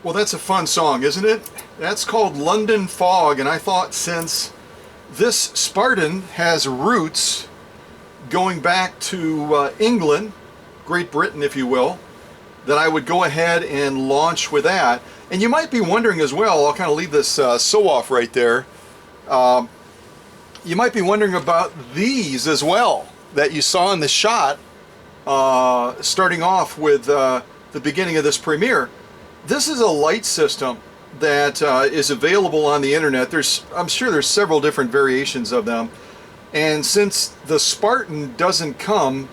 Well, that's a fun song, isn't it? That's called London Fog, and I thought since this Spartan has roots going back to England, Great Britain, if you will, that I would go ahead and launch with that. And you might be wondering as well, I'll kind of leave this sew off right there. You might be wondering about these as well that you saw in the shot starting off with the beginning of this premiere. This is a light system that is available on the internet. I'm sure there's several different variations of them. And since the Spartan doesn't come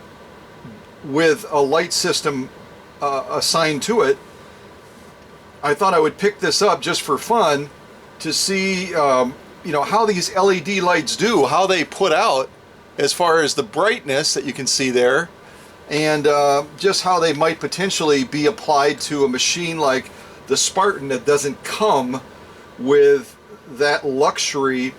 with a light system assigned to it, I thought I would pick this up just for fun to see how these LED lights do, how they put out as far as the brightness that you can see there, and just how they might potentially be applied to a machine like the Spartan that doesn't come with that luxury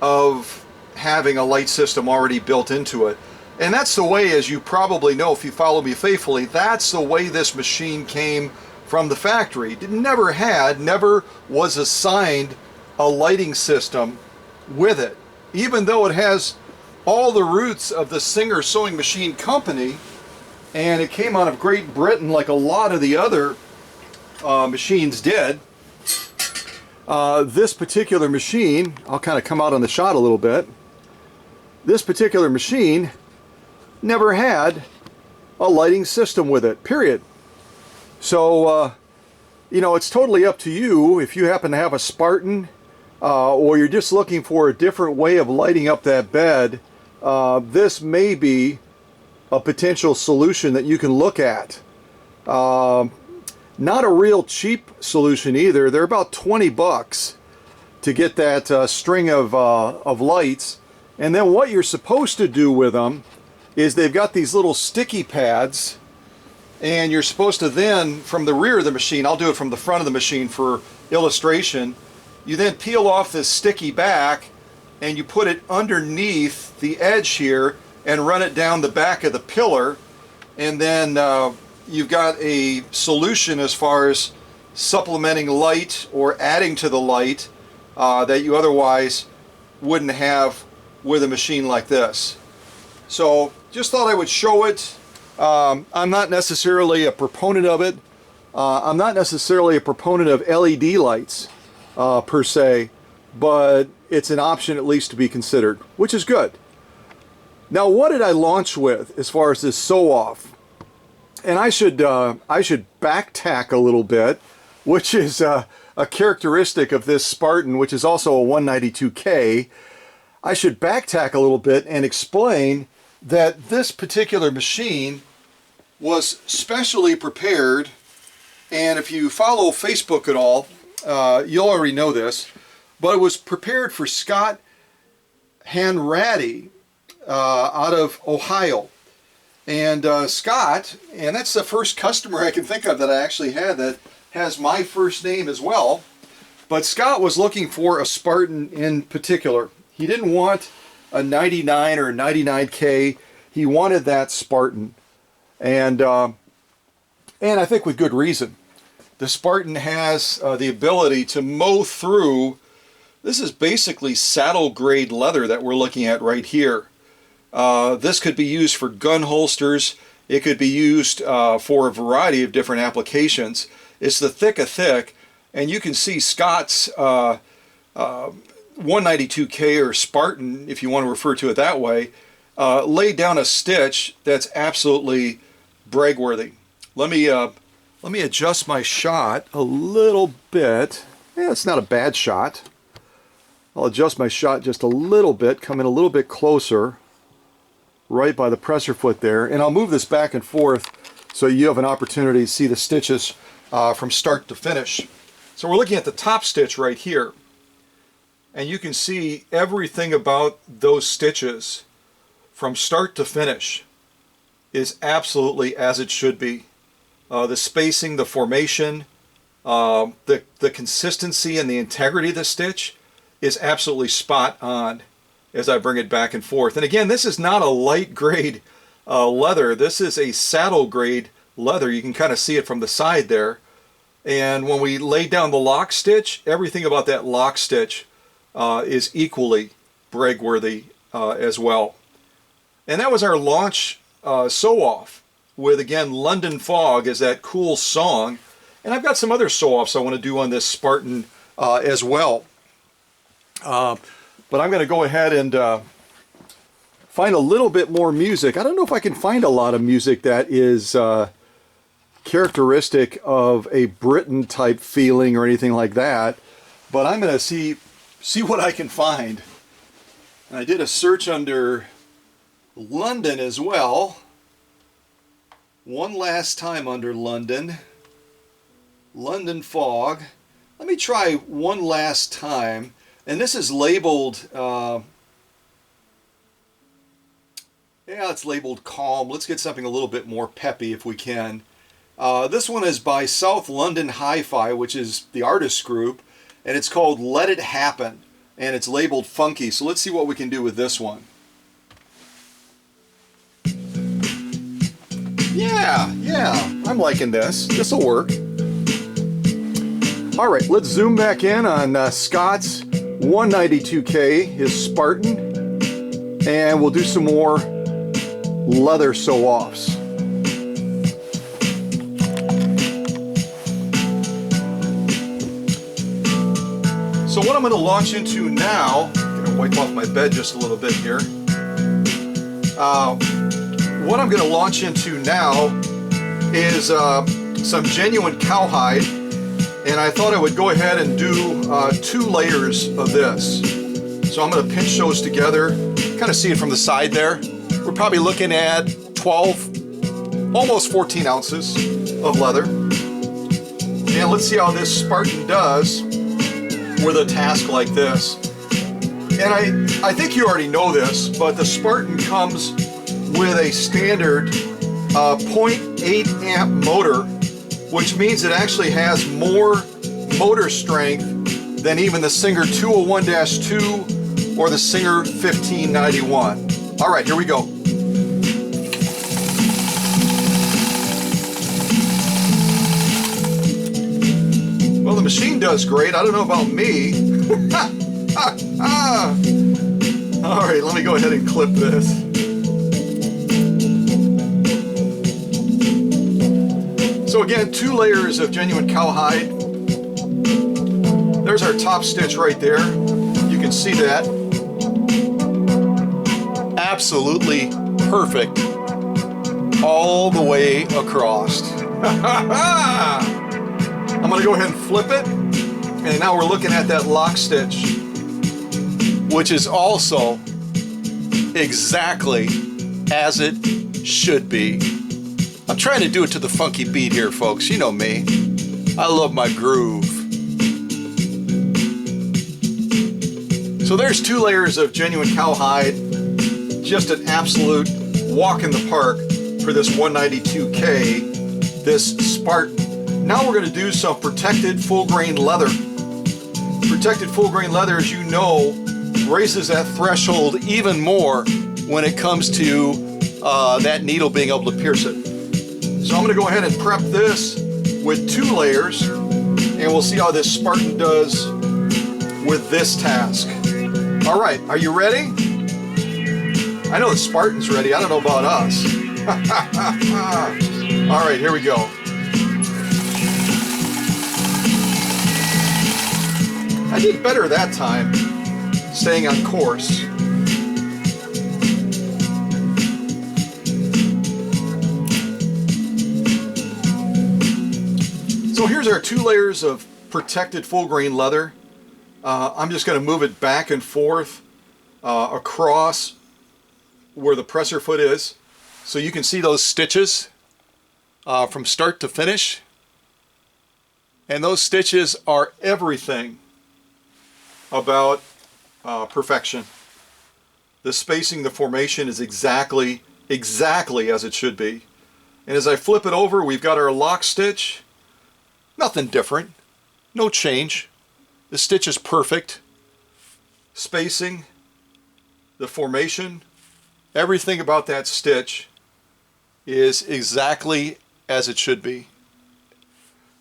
of having a light system already built into it. And that's the way, as you probably know if you follow me faithfully, that's the way this machine came from the factory. It never was assigned a lighting system with it. Even though it has all the roots of the Singer Sewing Machine Company, and it came out of Great Britain like a lot of the other machines did. This particular machine, I'll kind of come out on the shot a little bit. This particular machine never had a lighting system with it, period. So, it's totally up to you if you happen to have a Spartan or you're just looking for a different way of lighting up that bed. This may be a potential solution that you can look at. Not a real cheap solution either. They're about 20 bucks to get that string of lights. And then what you're supposed to do with them is they've got these little sticky pads, and you're supposed to then, from the rear of the machine, I'll do it from the front of the machine for illustration, you then peel off this sticky back and you put it underneath the edge here and run it down the back of the pillar, and then you've got a solution as far as supplementing light or adding to the light that you otherwise wouldn't have with a machine like this. So just thought I would show it. I'm not necessarily a proponent of it. I'm not necessarily a proponent of LED lights per se, but it's an option at least to be considered, which is good. Now, what did I launch with as far as this sew off? And I should back tack a little bit, which is a characteristic of this Spartan, which is also a 192K. I should back tack a little bit and explain that this particular machine was specially prepared, and if you follow Facebook at all, you'll already know this, but it was prepared for Scott Hanratty out of Ohio. And Scott, and that's the first customer I can think of that I actually had that has my first name as well, but Scott was looking for a Spartan in particular. He didn't want a 99 or a 99K. He wanted that Spartan, and I think with good reason. The Spartan has the ability to mow through. This is basically saddle grade leather that we're looking at right here. This could be used for gun holsters. It could be used for a variety of different applications. It's the thick of thick, and you can see Scott's 192K or Spartan, if you want to refer to it that way, laid down a stitch that's absolutely brag-worthy. Let me adjust my shot a little bit. Yeah, it's not a bad shot. I'll adjust my shot just a little bit, come in a little bit closer, right by the presser foot there, and I'll move this back and forth so you have an opportunity to see the stitches from start to finish. So we're looking at the top stitch right here, and you can see everything about those stitches from start to finish is absolutely as it should be. The spacing, the formation, the consistency and the integrity of the stitch is absolutely spot on as I bring it back and forth. And again, this is not a light grade leather. This is a saddle grade leather. You can kind of see it from the side there. And when we laid down the lock stitch, everything about that lock stitch is equally brag-worthy as well. And that was our launch sew-off with, again, London Fog as that cool song. And I've got some other sew-offs I want to do on this Spartan as well. But I'm going to go ahead and find a little bit more music. I don't know if I can find a lot of music that is characteristic of a Britain type feeling or anything like that, but I'm going to see what I can find. And I did a search under London as well. One last time under London. London Fog. Let me try one last time. And this is labeled, yeah, it's labeled calm. Let's get something a little bit more peppy if we can. This one is by South London Hi-Fi, which is the artist group, and it's called Let It Happen, and it's labeled funky. So let's see what we can do with this one. Yeah, I'm liking this. This'll work. All right, let's zoom back in on Scott's 192K, his Spartan, and we'll do some more leather sew-offs. So what I'm going to launch into now, I'm going to wipe off my bed just a little bit here. What I'm going to launch into now is some genuine cowhide, and I thought I would go ahead and do 2 layers of this. So I'm going to pinch those together, kind of see it from the side there. We're probably looking at 12, almost 14 ounces of leather. And let's see how this Spartan does with a task like this. And I think you already know this, but the Spartan comes with a standard 0.8 amp motor, which means it actually has more motor strength than even the Singer 201-2 or the Singer 1591. All right, here we go. Well, the machine does great. I don't know about me. All right, let me go ahead and clip this. So again, 2 layers of genuine cowhide. There's our top stitch right there. You can see that. Absolutely perfect all the way across. I'm going to go ahead and flip it, and now we're looking at that lock stitch, which is also exactly as it should be. I'm trying to do it to the funky beat here, folks. You know me. I love my groove. So there's 2 layers of genuine cowhide. Just an absolute walk in the park for this 192K, this Spartan. Now we're going to do some protected full grain leather. Protected full grain leather, as you know, raises that threshold even more when it comes to that needle being able to pierce it. So I'm going to go ahead and prep this with 2 layers, and we'll see how this Spartan does with this task. All right, are you ready? I know the Spartan's ready. I don't know about us. All right, here we go. I did better that time, staying on course. So here's our 2 layers of protected full grain leather. I'm just going to move it back and forth across where the presser foot is, so you can see those stitches from start to finish. And those stitches are everything about perfection. The spacing, the formation is exactly as it should be. And as I flip it over, we've got our lock stitch. Nothing different, no change. The stitch is perfect. Spacing, the formation, everything about that stitch is exactly as it should be.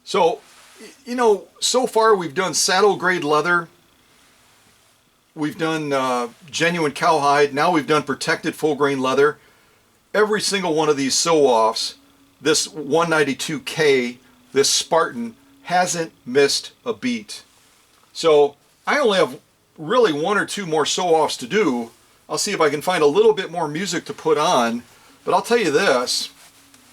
So you know, so far we've done saddle grade leather, we've done genuine cowhide, now we've done protected full grain leather. Every single one of these sew-offs, this 192K, this Spartan, hasn't missed a beat. So I only have really one or two more sew-offs to do. I'll see if I can find a little bit more music to put on. But I'll tell you this,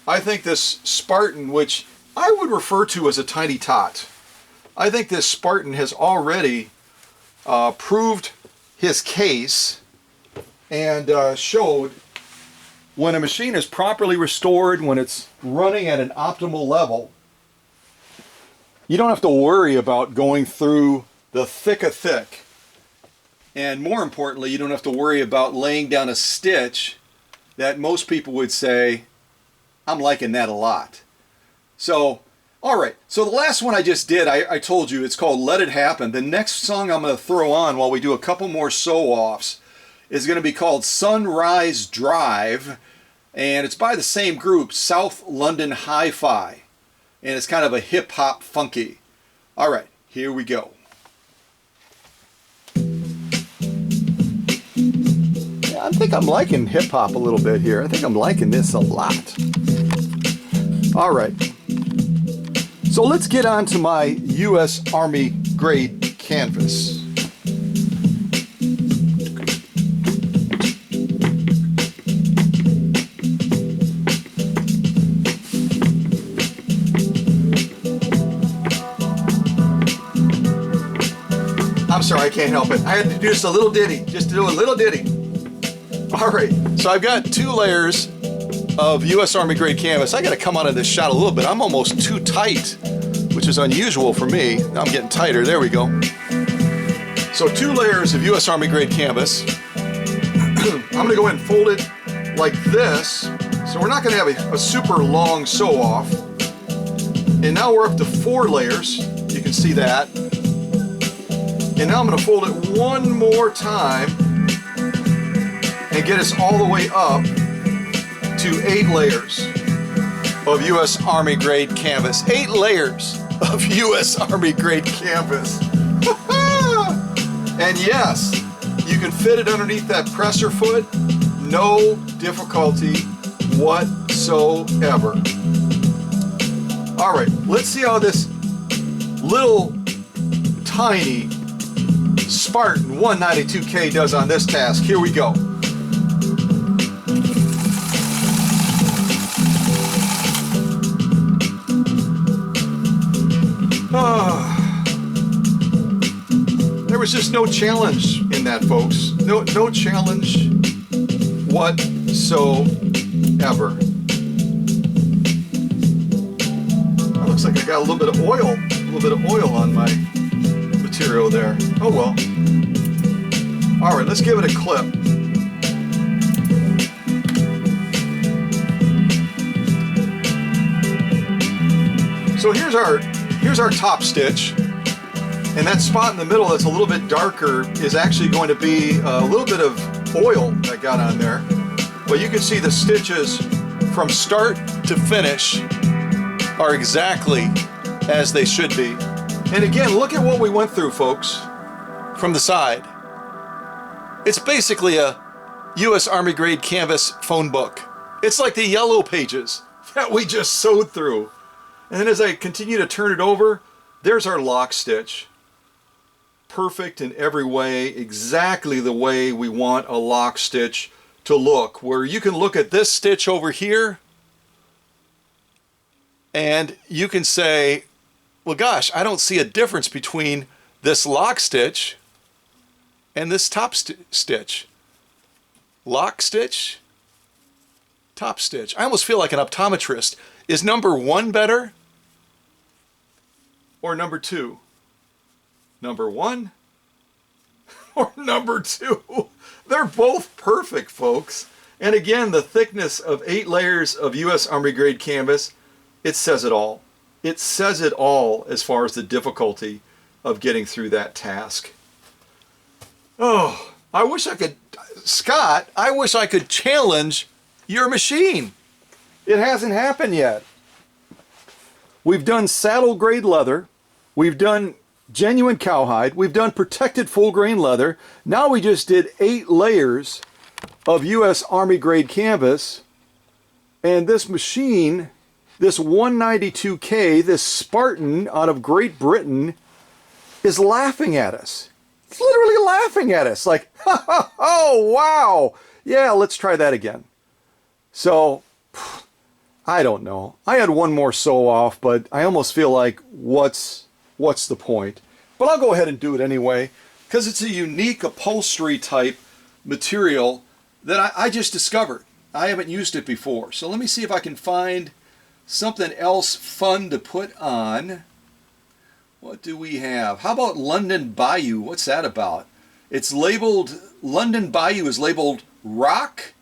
I think this Spartan, which I would refer to as a tiny tot, I think this Spartan has already proved his case and showed when a machine is properly restored, when it's running at an optimal level, you don't have to worry about going through the thick of thick. And more importantly, you don't have to worry about laying down a stitch that most people would say, I'm liking that a lot. So, all right. So the last one I just did, I told you, it's called Let It Happen. The next song I'm going to throw on while we do a couple more sew-offs is going to be called Sunrise Drive. And it's by the same group, South London Hi-Fi. And it's kind of a hip-hop funky. All right, here we go. I think I'm liking hip-hop a little bit here. I think I'm liking this a lot. All right. So let's get on to my U.S. Army grade canvas. I'm sorry, I can't help it. I had to do just a little ditty, just to do a little ditty. All right, so I've got 2 layers of U.S. Army grade canvas. I got to come out of this shot a little bit. I'm almost too tight, which is unusual for me. Now I'm getting tighter. There we go. So 2 layers of U.S. Army grade canvas. I'm going to go ahead and fold it like this. So we're not going to have a super long sew off. And now we're up to 4 layers. You can see that. And now I'm going to fold it one more time and get us all the way up to 8 layers of U.S. Army grade canvas. 8 layers of U.S. Army grade canvas. And yes, you can fit it underneath that presser foot, no difficulty whatsoever. All right, let's see how this little tiny Spartan 192K does on this task. Here we go. There was just no challenge in that, folks. No challenge whatsoever. That looks like I got a little bit of oil on my material there. Oh well. All right, let's give it a clip. So here's our top stitch, and that spot in the middle that's a little bit darker is actually going to be a little bit of oil that got on there. But you can see the stitches from start to finish are exactly as they should be. And again, look at what we went through, folks, from the side. It's basically a U.S. Army grade canvas phone book. It's like the yellow pages that we just sewed through. And then as I continue to turn it over, there's our lock stitch. Perfect in every way, exactly the way we want a lock stitch to look, where you can look at this stitch over here and you can say, well, gosh, I don't see a difference between this lock stitch and this top stitch. Lock stitch, top stitch. I almost feel like an optometrist. Is number 1 better or number 2? Number 1 or number 2? They're both perfect, folks. And again, the thickness of 8 layers of U.S. Army grade canvas, it says it all. It says it all as far as the difficulty of getting through that task. Oh, I wish I could, Scott, I wish I could challenge your machine. It hasn't happened yet. We've done saddle grade leather. We've done genuine cowhide. We've done protected full grain leather. Now we just did 8 layers of U.S. Army grade canvas. And this machine, this 192K, this Spartan out of Great Britain, is laughing at us. It's literally laughing at us like, oh, wow. Yeah, let's try that again. So, I don't know. I had one more sew off, but I almost feel like, what's the point? But I'll go ahead and do it anyway, because it's a unique upholstery type material that I just discovered. I haven't used it before. So let me see if I can find something else fun to put on. What do we have? How about London Bayou? What's that about? It's labeled, London Bayou is labeled rock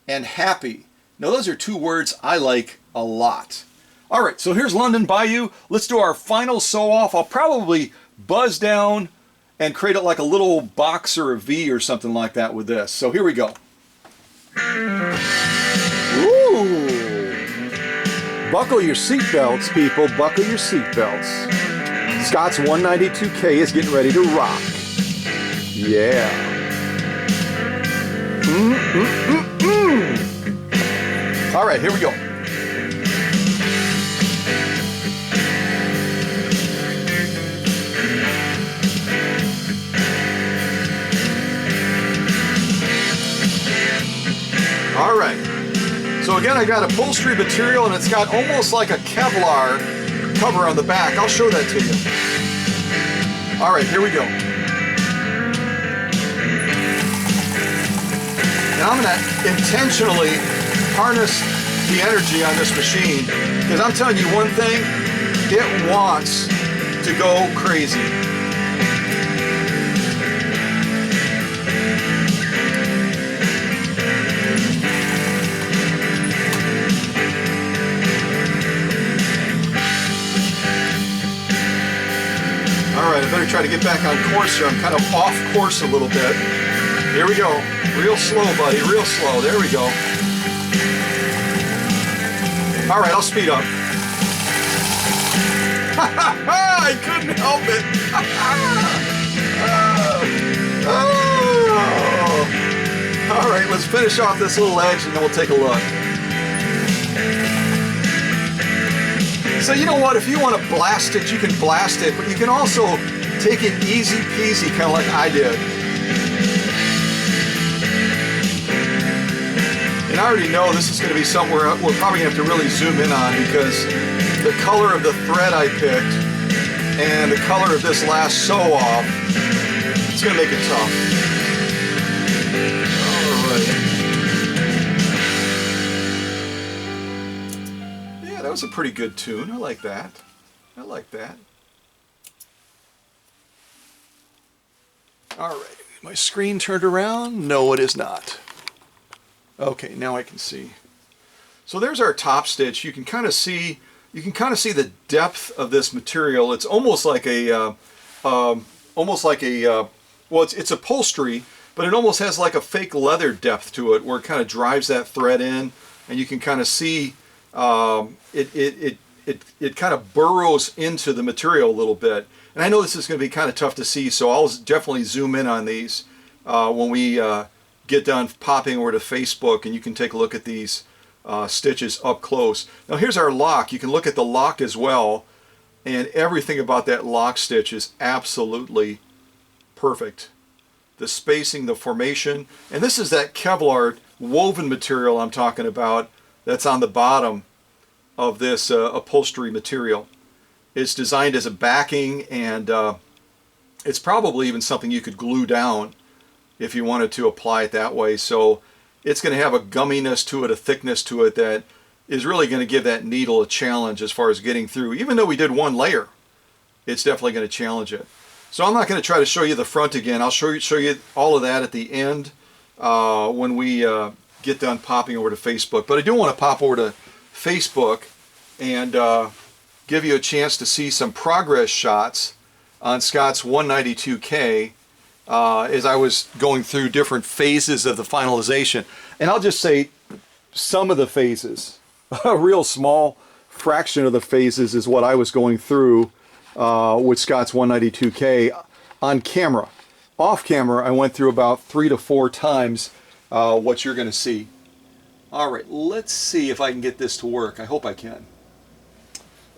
and happy. Now those are 2 words I like a lot. All right, so here's London Bayou. Let's do our final sew off. I'll probably buzz down and create it like a little box or a V or something like that with this. So here we go. Ooh. Buckle your seatbelts, people. Buckle your seatbelts. Scott's 192K is getting ready to rock. Yeah. All right, here we go. All right. So again, I got upholstery material and it's got almost like a Kevlar cover on the back. I'll show that to you. All right, here we go. Now I'm going to intentionally harness the energy on this machine because I'm telling you one thing, it wants to go crazy. All right, I better try to get back on course here. I'm kind of off course a little bit. Here we go. Real slow, buddy. Real slow. There we go. All right, I'll speed up. I couldn't help it. Oh. All right, let's finish off this little edge and then we'll take a look. So you know what, if you want to blast it, you can blast it, but you can also take it easy peasy, kind of like I did. And I already know this is going to be somewhere we're probably going to have to really zoom in on because the color of the thread I picked and the color of this last sew off, it's going to make it tough. All right. That was a pretty good tune. I like that. I like that. All right. My screen turned around? No, it is not. Okay, now I can see. So there's our top stitch. You can kind of see the depth of this material. It's almost like a well, it's upholstery, but it almost has like a fake leather depth to it where it kind of drives that thread in, and you can kind of see it kind of burrows into the material a little bit. And I know this is going to be kind of tough to see, so I'll definitely zoom in on these when we get done popping over to Facebook, and you can take a look at these stitches up close. Now here's our lock. You can look at the lock as well, and everything about that lock stitch is absolutely perfect. The spacing, the formation, and this is that Kevlar woven material I'm talking about that's on the bottom of this upholstery material. It's designed as a backing, and it's probably even something you could glue down if you wanted to apply it that way. So it's going to have a gumminess to it, a thickness to it that is really going to give that needle a challenge as far as getting through. Even though we did one layer, it's definitely going to challenge it. So I'm not going to try to show you the front again. I'll show you all of that at the end when we get done popping over to Facebook. But I do want to pop over to Facebook and give you a chance to see some progress shots on Scott's 192K as I was going through different phases of the finalization. And I'll just say some of the phases, a real small fraction of the phases is what I was going through with Scott's 192K on camera. Off camera, I went through about 3 to 4 times what you're going to see. All right, let's see if I can get this to work. I hope I can.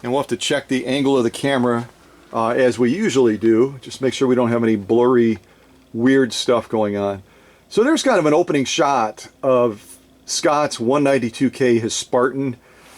And we'll have to check the angle of the camera as we usually do. Just make sure we don't have any blurry, weird stuff going on. So there's kind of an opening shot of Scott's 192K, his Spartan.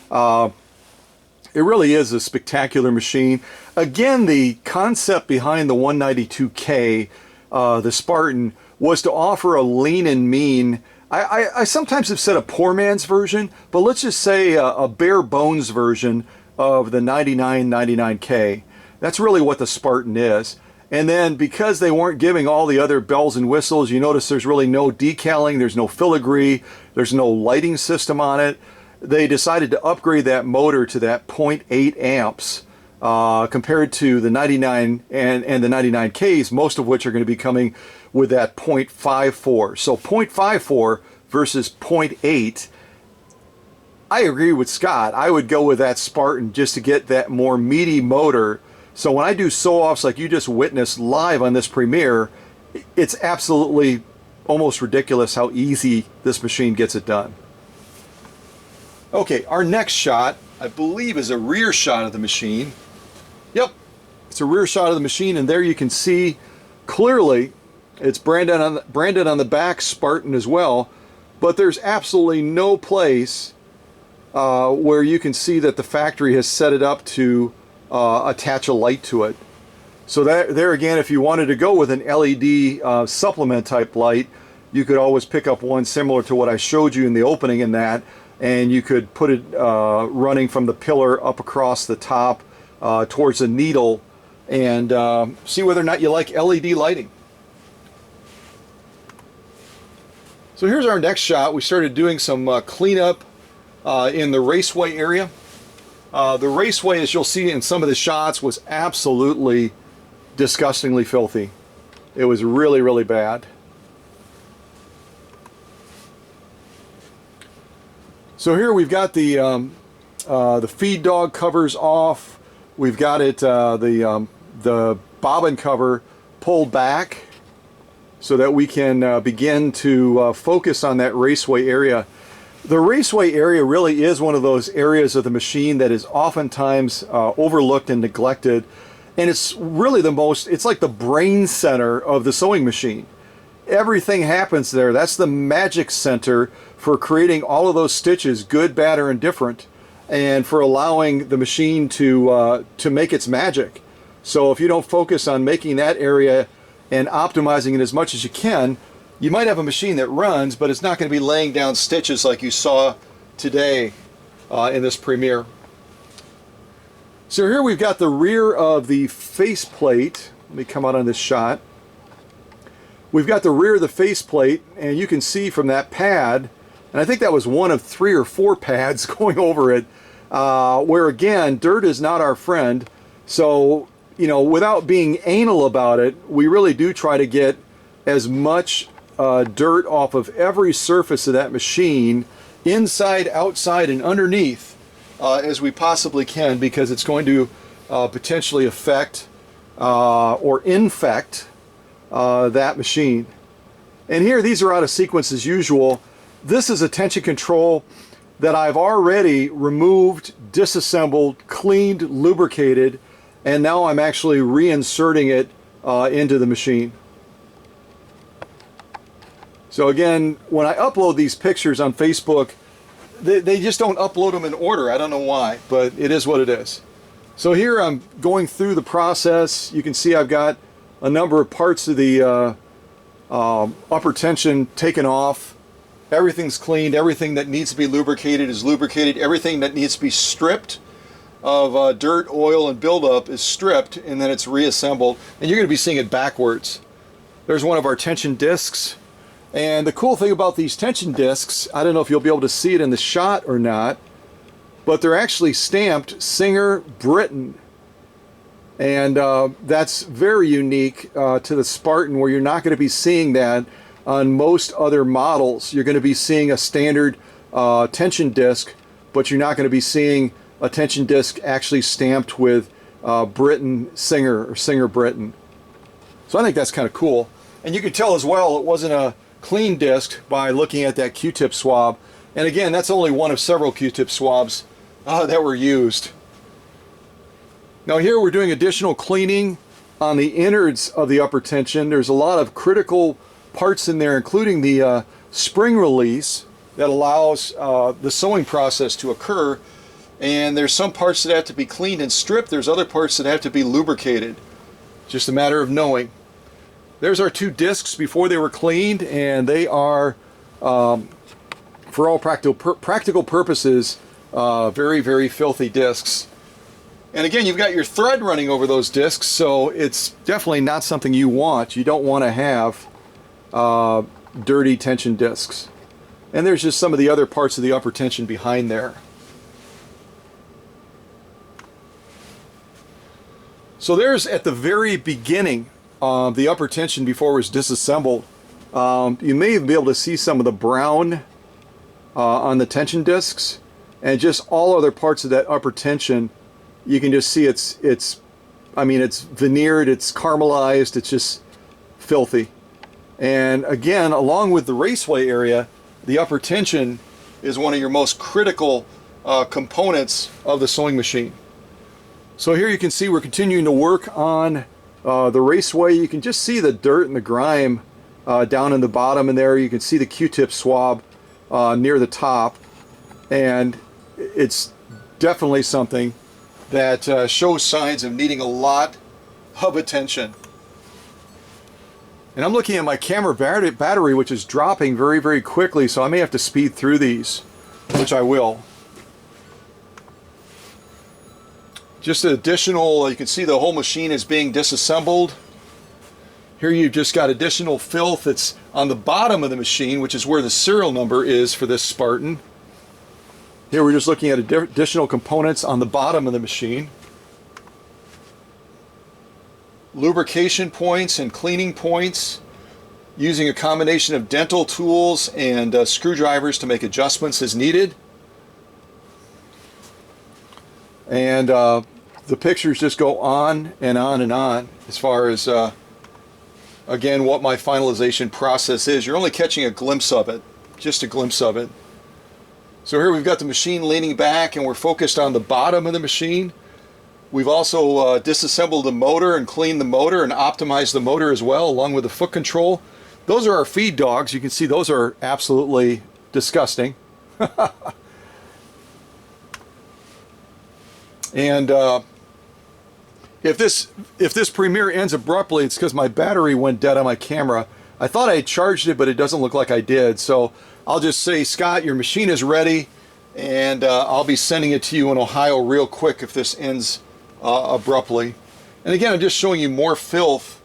It really is a spectacular machine. Again, the concept behind the 192K, the Spartan, was to offer a lean and mean, I sometimes have said a poor man's version, but let's just say a bare bones version of the 9999K. That's really what the Spartan is. And then because they weren't giving all the other bells and whistles, you notice there's really no decaling, there's no filigree, there's no lighting system on it. They decided to upgrade that motor to that 0.8 amps compared to the 99 and the 99Ks, most of which are going to be coming with that 0.54. So 0.54 versus 0.8. I agree with Scott. I would go with that Spartan just to get that more meaty motor. So when I do sew-offs like you just witnessed live on this premiere, it's absolutely almost ridiculous how easy this machine gets it done. Okay, our next shot, I believe, is a rear shot of the machine. Yep, it's a rear shot of the machine, and there you can see clearly it's branded on the back Spartan as well, but there's absolutely no place where you can see that the factory has set it up to attach a light to it. So that there again, if you wanted to go with an LED supplement type light, you could always pick up one similar to what I showed you in the opening in that, and you could put it running from the pillar up across the top towards the needle and see whether or not you like LED lighting. So here's our next shot. We started doing some cleanup in the raceway area. The raceway, as you'll see in some of the shots, was absolutely disgustingly filthy. It was really, really bad. So here we've got the feed dog covers off. We've got it the bobbin cover pulled back so that we can begin to focus on that raceway area. The raceway area really is one of those areas of the machine that is oftentimes overlooked and neglected, and it's really it's like the brain center of the sewing machine. Everything happens there. That's the magic center for creating all of those stitches, good, bad, or indifferent, and for allowing the machine to make its magic. So if you don't focus on making that area and optimizing it as much as you can, you might have a machine that runs, but it's not going to be laying down stitches like you saw today in this premiere. So here we've got the rear of the faceplate. Let me come out on this shot. We've got the rear of the faceplate, and you can see from that pad, and I think that was one of 3 or 4 pads going over it, where again, dirt is not our friend. So, you know, without being anal about it, we really do try to get as much dirt off of every surface of that machine, inside, outside, and underneath, as we possibly can, because it's going to potentially affect or infect that machine. And here, these are out of sequence as usual. This is a tension control that I've already removed, disassembled, cleaned, lubricated, and now I'm actually reinserting it into the machine. So again, when I upload these pictures on Facebook, they just don't upload them in order. I don't know why, but it is what it is. So here I'm going through the process. You can see I've got a number of parts of the upper tension taken off. Everything's cleaned. Everything that needs to be lubricated is lubricated. Everything that needs to be stripped of dirt, oil, and buildup is stripped, and then it's reassembled. And you're going to be seeing it backwards. There's one of our tension discs. And the cool thing about these tension discs, I don't know if you'll be able to see it in the shot or not, but they're actually stamped Singer Britain. And that's very unique to the Spartan, where you're not going to be seeing that on most other models. You're going to be seeing a standard tension disc, but you're not going to be seeing a tension disc actually stamped with Britain Singer, or Singer Britain. So I think that's kind of cool. And you can tell as well it wasn't a clean disc by looking at that Q-tip swab. And again, that's only one of several Q-tip swabs that were used. Now here we're doing additional cleaning on the innards of the upper tension. There's a lot of critical parts in there, including the spring release that allows the sewing process to occur. And there's some parts that have to be cleaned and stripped. There's other parts that have to be lubricated. Just a matter of knowing. There's our two discs before they were cleaned, and they are, for all practical purposes, very, very filthy discs. And again, you've got your thread running over those discs, so it's definitely not something you want. You don't want to have dirty tension discs. And there's just some of the other parts of the upper tension behind there. So there's at the very beginning of the upper tension before it was disassembled. You may be able to see some of the brown on the tension discs, and just all other parts of that upper tension. You can just see it's veneered, it's caramelized, it's just filthy. And again, along with the raceway area, the upper tension is one of your most critical components of the sewing machine. So here you can see we're continuing to work on the raceway. You can just see the dirt and the grime down in the bottom in there. You can see the Q-tip swab near the top, and it's definitely something that shows signs of needing a lot of attention. And I'm looking at my camera battery, which is dropping very, very quickly, so I may have to speed through these, which I will. Just an additional, you can see the whole machine is being disassembled. Here you've just got additional filth that's on the bottom of the machine, which is where the serial number is for this Spartan. Here we're just looking at additional components on the bottom of the machine. Lubrication points and cleaning points, using a combination of dental tools and screwdrivers to make adjustments as needed. And the pictures just go on and on and on as far as, again, what my finalization process is. You're only catching a glimpse of it, just a glimpse of it. So here we've got the machine leaning back, and we're focused on the bottom of the machine. We've also disassembled the motor and cleaned the motor and optimized the motor as well, along with the foot control. Those are our feed dogs. You can see those are absolutely disgusting. And if this premiere ends abruptly, it's because my battery went dead on my camera. I thought I had charged it, but it doesn't look like I did. So I'll just say, Scott, your machine is ready, and I'll be sending it to you in Ohio real quick if this ends abruptly. And again, I'm just showing you more filth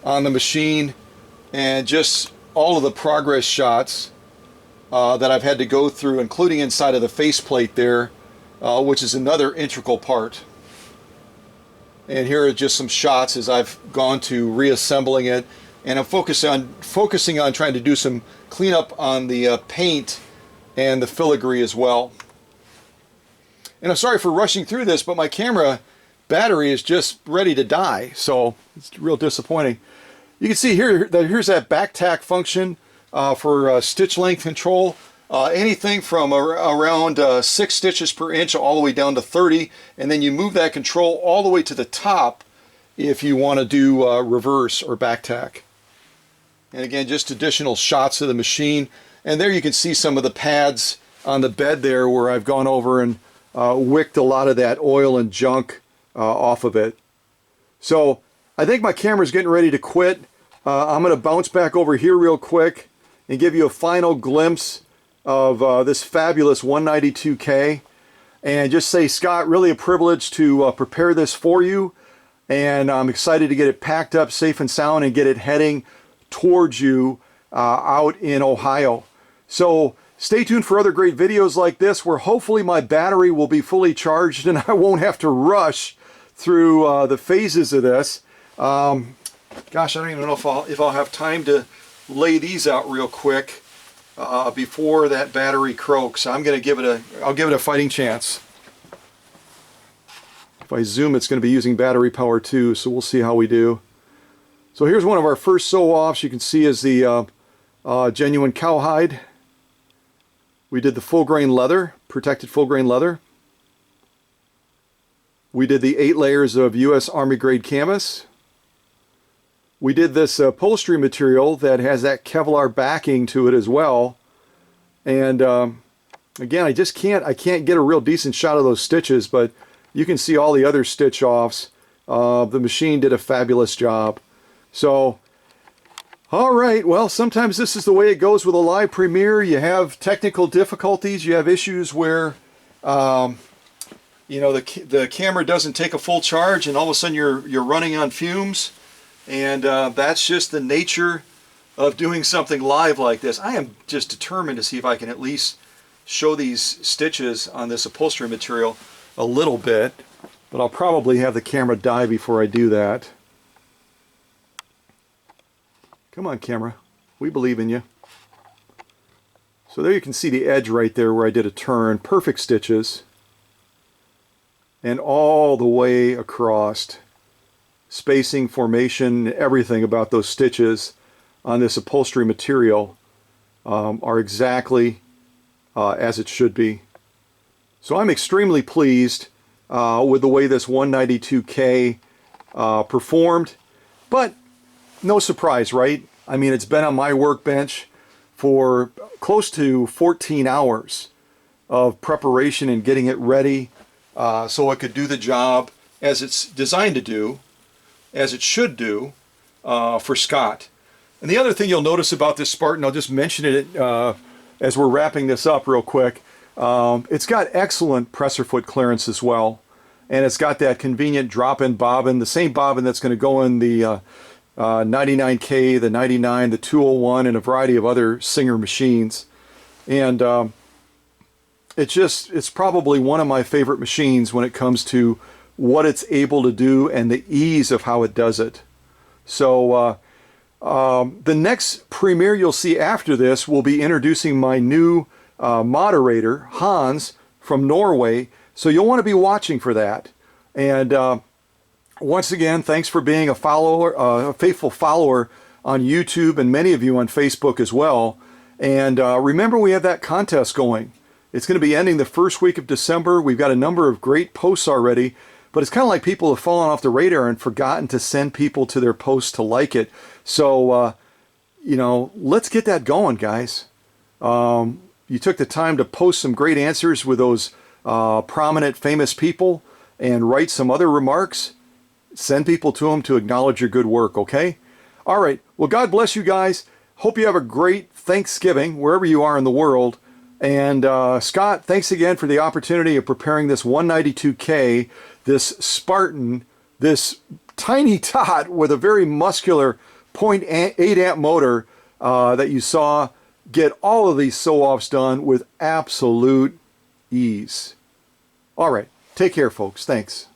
on the machine and just all of the progress shots that I've had to go through, including inside of the faceplate there, which is another integral part. And here are just some shots as I've gone to reassembling it, and I'm focusing on trying to do some cleanup on the paint and the filigree as well. And I'm sorry for rushing through this, but my camera battery is just ready to die, so it's real disappointing. You can see here that here's that back tack function for stitch length control. Anything from around 6 stitches per inch all the way down to 30, and then you move that control all the way to the top if you want to do reverse or back tack. And again, just additional shots of the machine. And there you can see some of the pads on the bed there where I've gone over and wicked a lot of that oil and junk off of it. So I think my camera's getting ready to quit. I'm going to bounce back over here real quick and give you a final glimpse of this fabulous 192K, and just say, Scott, really a privilege to prepare this for you, and I'm excited to get it packed up safe and sound and get it heading towards you out in Ohio. So stay tuned for other great videos like this, where hopefully my battery will be fully charged and I won't have to rush through the phases of this. Gosh, I don't even know if I'll have time to lay these out real quick before that battery croaks. I'll give it a fighting chance. If I zoom, it's going to be using battery power too, so we'll see how we do. So here's one of our first sew-offs. You can see is the genuine cowhide. We did the full grain leather, protected full grain leather. We did the 8 layers of U.S. Army grade canvas. We did this upholstery material that has that Kevlar backing to it as well. And again, I can't get a real decent shot of those stitches, but you can see all the other stitch offs. The machine did a fabulous job. So, all right, well, sometimes this is the way it goes with a live premiere. You have technical difficulties. You have issues where, you know, the camera doesn't take a full charge, and all of a sudden you're running on fumes. And that's just the nature of doing something live like this. I am just determined to see if I can at least show these stitches on this upholstery material a little bit, but I'll probably have the camera die before I do that. Come on, camera. We believe in you. So there you can see the edge right there where I did a turn. Perfect stitches. And all the way across. Spacing, formation, everything about those stitches on this upholstery material are exactly as it should be. So I'm extremely pleased with the way this 192K performed, but no surprise, right? I mean, it's been on my workbench for close to 14 hours of preparation and getting it ready so it could do the job as it's designed to do, as it should do for Scott. And the other thing you'll notice about this Spartan, I'll just mention it as we're wrapping this up real quick, it's got excellent presser foot clearance as well. And it's got that convenient drop-in bobbin, the same bobbin that's going to go in the 99K, the 99, the 201, and a variety of other Singer machines. And it's probably one of my favorite machines when it comes to what it's able to do and the ease of how it does it. So the next premiere you'll see after this will be introducing my new moderator, Hans, from Norway. So you'll want to be watching for that. And once again, thanks for being a follower, a faithful follower on YouTube, and many of you on Facebook as well. And remember, we have that contest going. It's going to be ending the first week of December. We've got a number of great posts already, but it's kind of like people have fallen off the radar and forgotten to send people to their posts to like it. So, you know, let's get that going, guys. You took the time to post some great answers with those prominent, famous people and write some other remarks. Send people to them to acknowledge your good work, okay? All right. Well, God bless you guys. Hope you have a great Thanksgiving wherever you are in the world. And Scott, thanks again for the opportunity of preparing this 192K, this Spartan, this tiny tot with a very muscular 0.8 amp motor that you saw get all of these sew-offs done with absolute ease. All right. Take care, folks. Thanks.